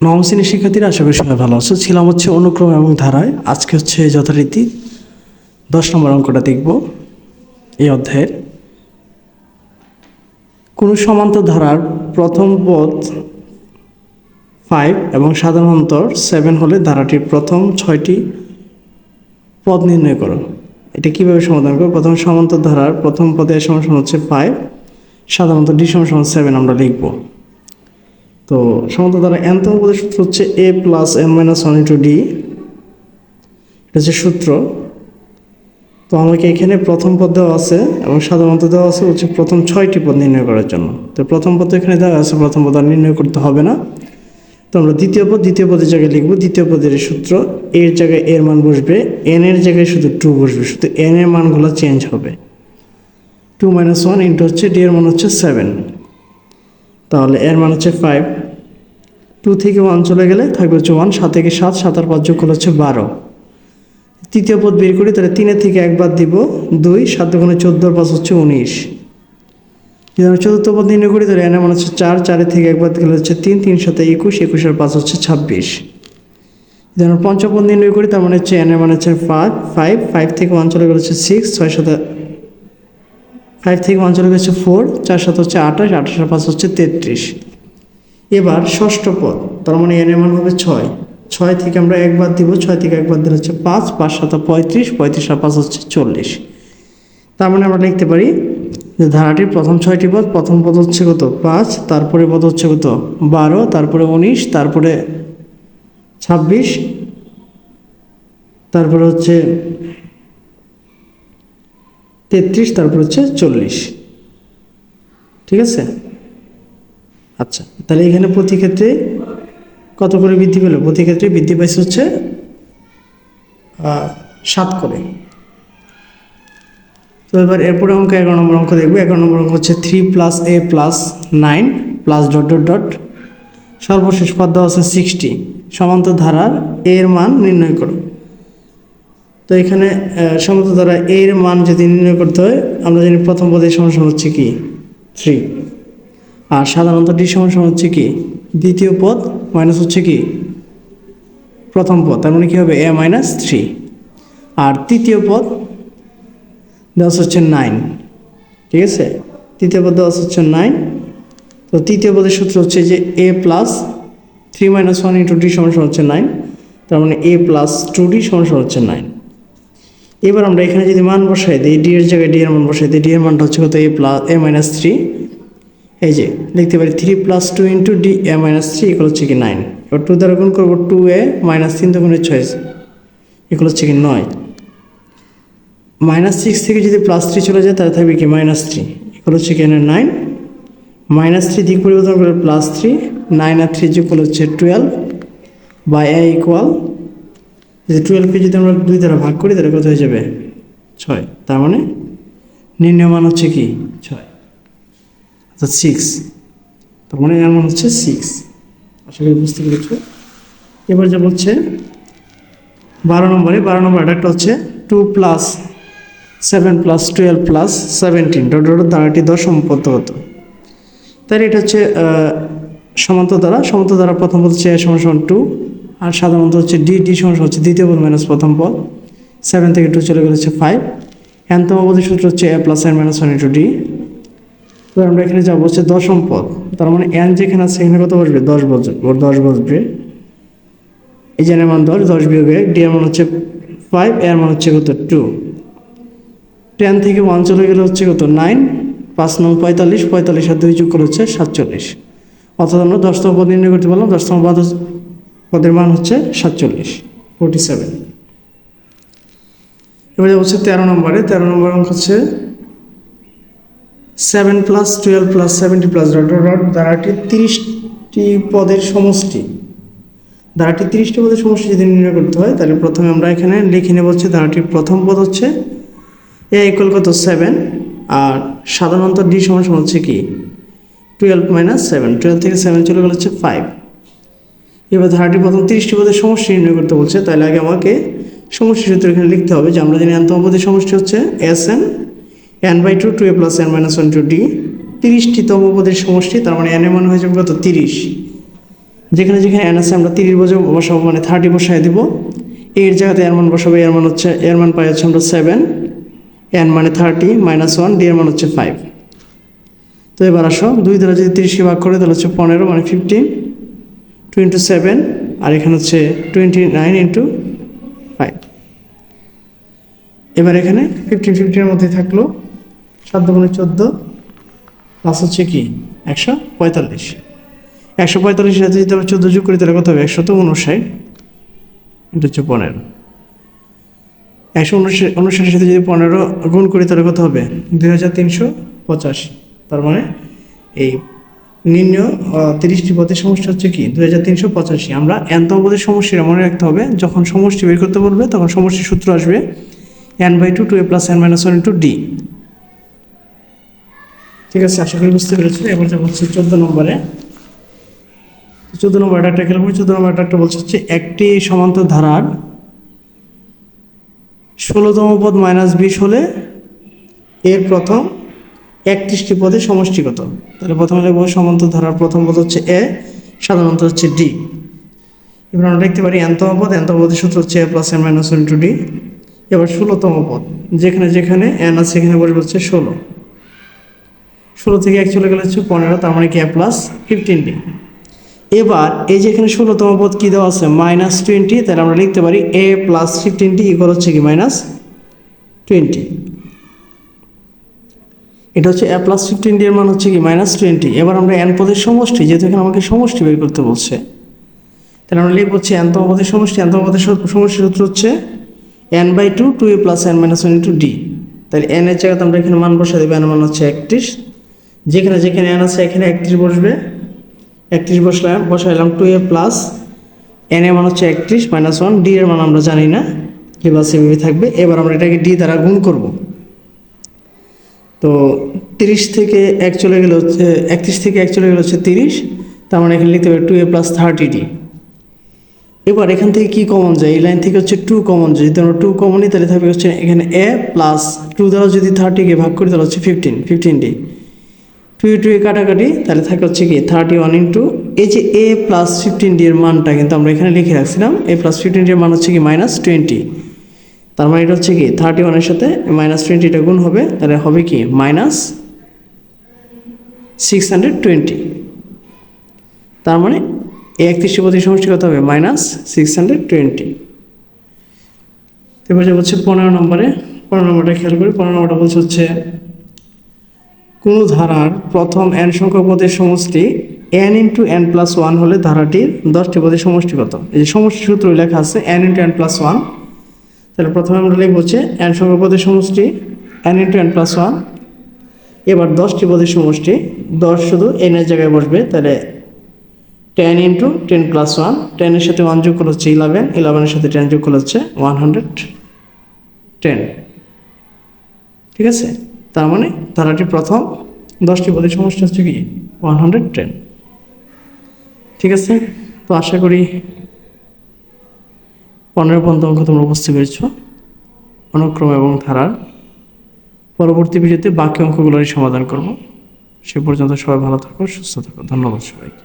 নবম শ্রেণীর শিক্ষার্থীরা আশা করি সবাই ভালো আছো। ছিলাম হচ্ছে অনুক্রম এবং ধারায়। আজকে হচ্ছে যথারীতি 10 নম্বর অঙ্কটা দেখব এই অধ্যায়ের। কোন সমান্তর ধারার প্রথম পদ 5 এবং সাধারণতর 7 হলে ধারাটির প্রথম 6টি পদ নির্ণয় করো। এটা কিভাবে সমাধান করব? প্রথম সমান্তর ধারার প্রথম পদের সমান হচ্ছে 5, সাধারণত ডি সমান 7 আমরা লিখব। তো সমান্তর ধারা nতম পদের সূত্র হচ্ছে a plus n minus 1 into D, এটা হচ্ছে সূত্র। তো আমাকে এখানে প্রথম পদ দেওয়া আছে এবং সাধারণত দেওয়া আছে হচ্ছে প্রথম 6টি পদ নির্ণয় করার জন্য। তো প্রথম পদ এখানে দেওয়া আছে, প্রথম পদ আর নির্ণয় করতে হবে না। তো আমরা দ্বিতীয় পদের জায়গায় লিখব। দ্বিতীয় পদের সূত্র, এর জায়গায় এর মান বসবে, এন এর জায়গায় শুধু 2 বসবে, শুধু এন এর মানগুলো চেঞ্জ হবে। 2 মাইনাস 1 ইন্টু হচ্ছে ডি এর মান হচ্ছে 7, তাহলে এর মান হচ্ছে 5। 2 থেকে 1 চলে গেলে থাকবে হচ্ছে 1, 7 থেকে 7, 7 আর 5 যোগ করলে হচ্ছে 12। তৃতীয় পদ বের করি, তাহলে 3 থেকে 1 বাদ দিব 2, 7 গুণে 14 আর 5 হচ্ছে 19। যদি আমরা চতুর্থ পদ নির্ণয় করি, তাহলে এর মান হচ্ছে 4, 4 থেকে 1 বাদ গেলে হচ্ছে 3, 3 7 21, 21 আর 5 হচ্ছে 26। যদি আমরা পঞ্চম পদ নির্ণয় করি, তার মানে হচ্ছে এন এর মান হচ্ছে 5, 5 থেকে 1 চলে গেলে হচ্ছে 6, 6 7 5 থেকে 1 চলে গেছে 4, 4 7 হচ্ছে 28, 28 আর 5 হচ্ছে 33। এবার ষষ্ঠ পদ, তার মানে এন এর মান হবে 6, 6 থেকে আমরা 1 বাদ দিব, 6 থেকে 1 বাদ দিলে হচ্ছে 5, 5 7 35, 35 আর 5 হচ্ছে 40। তার মানে আমরা লিখতে পারি যে ধারাটির প্রথম 6টি পদ, প্রথম পদ হচ্ছে কত 5, তারপরে পদ হচ্ছে কত 12, তারপরে 19, তারপরে 26, তারপরে হচ্ছে 33, তারপর হচ্ছে 40। ঠিক আছে? আচ্ছা, তাহলে এখানে প্রতি ক্ষেত্রে কত করে বৃদ্ধি পেল? প্রতি ক্ষেত্রে বৃদ্ধি পাইছে হচ্ছে 7 করে। তো এবার এরপরে অঙ্ক 11 নম্বর অঙ্ক দেখবো। 11 নম্বর অঙ্ক হচ্ছে 3 plus a plus 9 plus dot dot dot, সর্বশেষ পদ দেওয়া আছে 60, সমান্তর ধারার এর মান নির্ণয় করো। তো এখানে সমান্তর ধারা এর মান যদি নির্ণয় করতে হয়, আমরা জানি প্রথম পদের সমান হচ্ছে কি 3, আর সাধারণত ডি সমান হচ্ছে কি দ্বিতীয় পদ মাইনাস হচ্ছে কি প্রথম পদ, তার মানে কী হবে এ মাইনাস 3। আর তৃতীয় পদ দেওয়া হচ্ছে 9। ঠিক আছে, তৃতীয় পদ দেওয়া হচ্ছে 9। তো তৃতীয় পদের সূত্র হচ্ছে যে এ প্লাস 3 মাইনাস 1 ইন্টু ডি সমান হচ্ছে 9, তার মানে এ প্লাস 2 ডি সমান হচ্ছে 9। এবার আমরা এখানে যদি মান বসাই দিই, ডি এর জায়গায় ডি এর মান বসাই দিই, ডি এর মানটা হচ্ছে কত এ প্লাস এ মাইনাস 3। এই যে লিখতে পারি 3 plus 2 into D A minus 3 equal হচ্ছে কি 9। এবার 2 দ্বারা গুণ করবো, 2a মাইনাস 3 দুগুণে 6 ইকুয়াল হচ্ছে কি 9। মাইনাস 6 থেকে যদি প্লাস 3 চলে যায়, তাহলে থাকবে কি মাইনাস 3 ইকুয়াল হচ্ছে কি 9। মাইনাস 3 দিক পরিবর্তন করে প্লাস 3, 9 আর 3 যোগ করলে হচ্ছে 12 বাই এ ইকুয়াল, যদি 12কে যদি আমরা 2 দ্বারা ভাগ করি তাহলে কত হয়ে যাবে 6। তার মানে নির্ণয় মান হচ্ছে কি 6, অর্থাৎ 6। তার মানে এর মান হচ্ছে 6। আশা করি বুঝতে পেরেছ। এবার যা বলছে 12 নম্বরে, 12 নম্বর একটা হচ্ছে 2 plus 7 plus 12 plus 17 dot dot ধারাটি দশম পদ হতো। তাই এটা হচ্ছে সমান্তর দ্বারা। সমান্তর দ্বারা প্রথম পদ হচ্ছে এ সমান সমান 2, আর সাধারণত হচ্ছে ডি, ডি সমান হচ্ছে দ্বিতীয় পদ মাইনাস প্রথম পদ। 7 থেকে 2 চলে গেলে হচ্ছে 5। এনতম পদের সূত্র হচ্ছে a plus n minus 1 into d. এবার আমরা এখানে যাবো হচ্ছে দশম পদ, তার মানে এন যেখানে আছে সেখানে কত বসবে 10 বসবে, 10 বসবে। এই যে এর মান 10, 10 বিয়োগ 1, ডি এর মান হচ্ছে 5, এর মান হচ্ছে কত 2। 10 থেকে 1 চলে গেলে হচ্ছে কত 9, 5 9 45, 45 আর 2 যোগ করে হচ্ছে 47। অর্থাৎ আমরা 10তম পদ নির্ণয় করতে পারলাম। 10তম পদের মান হচ্ছে 47, 47। এবারে হচ্ছে 13 নম্বরে। 13 নম্বর অঙ্ক হচ্ছে 7 plus 12 plus 70 plus dot dot dot ধারাটি 30টি পদের সমষ্টি। ধারাটি 30টি পদের সমষ্টি যদি নির্ণয় করতে হয়, তাহলে প্রথমে আমরা এখানে লিখে নেব হচ্ছে ধারাটির প্রথম পদ হচ্ছে এ ইকুয়াল কত 7, আর সাধারণত ডি সমান হচ্ছে কি 12 মাইনাস 7, 12 থেকে 7 চলে গেলে হচ্ছে 5। এবার ধারাটির প্রথম 30টি পদের সমষ্টি নির্ণয় করতে বলছে, তাহলে আগে আমাকে সমষ্টি সূত্র এখানে লিখতে হবে যে আমরা জানি এনতম পদের সমষ্টি হচ্ছে s n, n by 2, 2a plus n minus 1 to d. 30টি তম পদের সমষ্টি, তার মানে এন এর মান হয়ে যাবে কত 30। যেখানে যেখানে n আছে আমরা 30 বসাবো, মানে 30 বসায় দিব। এর জায়গাতে এর মান বসাবো, এর মান হচ্ছে, এর মান পাই হচ্ছে আমরা 7, n মানে 30 -1, d এর মান হচ্ছে 5। তো এবার আসো 2 দ্বারা যদি 30 কে ভাগ করে তাহলে হচ্ছে 15 মানে 15, 2 × 7, আর এখানে হচ্ছে 29 × 5। এবার এখানে 15 এর মধ্যে থাকলো 7 × 14 প্লাস হচ্ছে কি 145। 145 সাথে যদি আমরা 14 যোগ করি তাহলে কত হবে? 159, এটা হচ্ছে 15। 159 সাথে যদি 15 গুণ করি তাহলে কত হবে? 2385। তার মানে এই নির্ণয় 30টি পদের সমষ্টি হচ্ছে কি 2385। আমরা nতম পদের সমষ্টিটা মনে রাখতে হবে, যখন সমষ্টি বের করতে বলবে তখন সমষ্টির সূত্র আসবে n/2 2a + n - 1 × d। ঠিক আছে, আশা করি বুঝতে পেরেছি। এবার যা বলছি 14 নম্বরে, 14 নম্বর একটা খেয়াল করি। 14 নম্বর একটা বলছে হচ্ছে একটি সমান্তর ধারার 16তম পদ -20 হলে এর প্রথম 31টি পদের সমষ্টি কত? তাহলে প্রথমে লিখব সমান্তর ধারার প্রথম পদ হচ্ছে a, সাধারণত হচ্ছে d। এবার আমরা লিখতে পারি nতম পদের সূত্র হচ্ছে a + n - 1 × d। এবার 16তম পদ, যেখানে যেখানে n আছে এখানে বসবে হচ্ছে 16। 16 থেকে 1 চলে গেলে হচ্ছে 15, তার মানে কি a + 15d। এবার এই যে এখানে 16তম পদ কি দেওয়া আছে? -20, তাহলে আমরা লিখতে পারি a + 15d = হচ্ছে কি -20। এটা হচ্ছে a + 15d এর মান হচ্ছে কি -20। এবার আমরা n পদের সমষ্টি, যেহেতু এখানে আমাকে সমষ্টি বের করতে বলছে, তাহলে আমরা লিখব হচ্ছে nতম পদের সমষ্টি। nতম পদের সমষ্টির সূত্র হচ্ছে n/2 2a + n - 1 × d। তাহলে n এর জায়গাতে আমরা এখানে মান বসা দেব, n এর মান হচ্ছে 31। যেখানে যেখানে n আছে এখানে 31 বসবে। 31 বসাইলাম 2a + n এর মান হচ্ছে 31 - 1, d এর মান আমরা জানি না, সেভাবে থাকবে। এবার আমরা এটাকে d দ্বারা গুণ করব। তো 30 থেকে 1 চলে গেলে হচ্ছে 31 থেকে 1 চলে গেলে হচ্ছে 30, তার মানে এখানে লিখতে পারি 2a + 30d। এবার এখান থেকে কি কমন যায়? এই লাইন থেকে হচ্ছে 2 কমন যায়। যদি আমরা 2 কমন নিই তাহলে থাকবে হচ্ছে এখানে a + 2 দ্বারা যদি 30কে ভাগ করি তাহলে হচ্ছে 15d। 2 কাটাকাটি, তাহলে থাকে হচ্ছে কি 31 × এই যে a + 15d এর মানটা কিন্তু আমরা এখানে লিখে রাখছিলাম। a + 15d এর মান হচ্ছে কি -20। তার মানে এটা হচ্ছে কি 31 এর সাথে -20টা গুণ হবে, তাহলে হবে কি -620। তার মানে এই 31টি পদের সমষ্টি কত হবে? -620। এবার যে বলছে 15 নম্বরে, 15 নম্বরটা খেয়াল করি। 15 নম্বরটা বলছে হচ্ছে কোন ধারার প্রথম n সংখ্যক পদের সমষ্টি n × n + 1 হলে ধারাটির 10টি পদের সমষ্টি কত? এই যে সমষ্টি সূত্র লেখা আছে n × n + 1। তাহলে প্রথমে আমরা লিখব হচ্ছে n সংখ্যক পদের সমষ্টি n × n + 1। এবার 10টি পদের সমষ্টি, 10 শুধু n এর জায়গায় বসবে, তাহলে 10 × 10 + 1, 10 এর সাথে 1 যোগ করলে হচ্ছে 11, 11 এর সাথে 10 যোগ করলে হচ্ছে 110। ঠিক আছে, তার মানে ধারাটির প্রথম 10টি পদের সমষ্টি হচ্ছে কি 110। ঠিক আছে, তো আশা করি 15 পর্যন্ত অঙ্ক তোমরা বুঝতে পেরেছ। অনুক্রম এবং ধারার পরবর্তী ভিডিওতে বাকি অঙ্কগুলোরই সমাধান করব। সে পর্যন্ত সবাই ভালো থাকো, সুস্থ থাকো। ধন্যবাদ সবাইকে।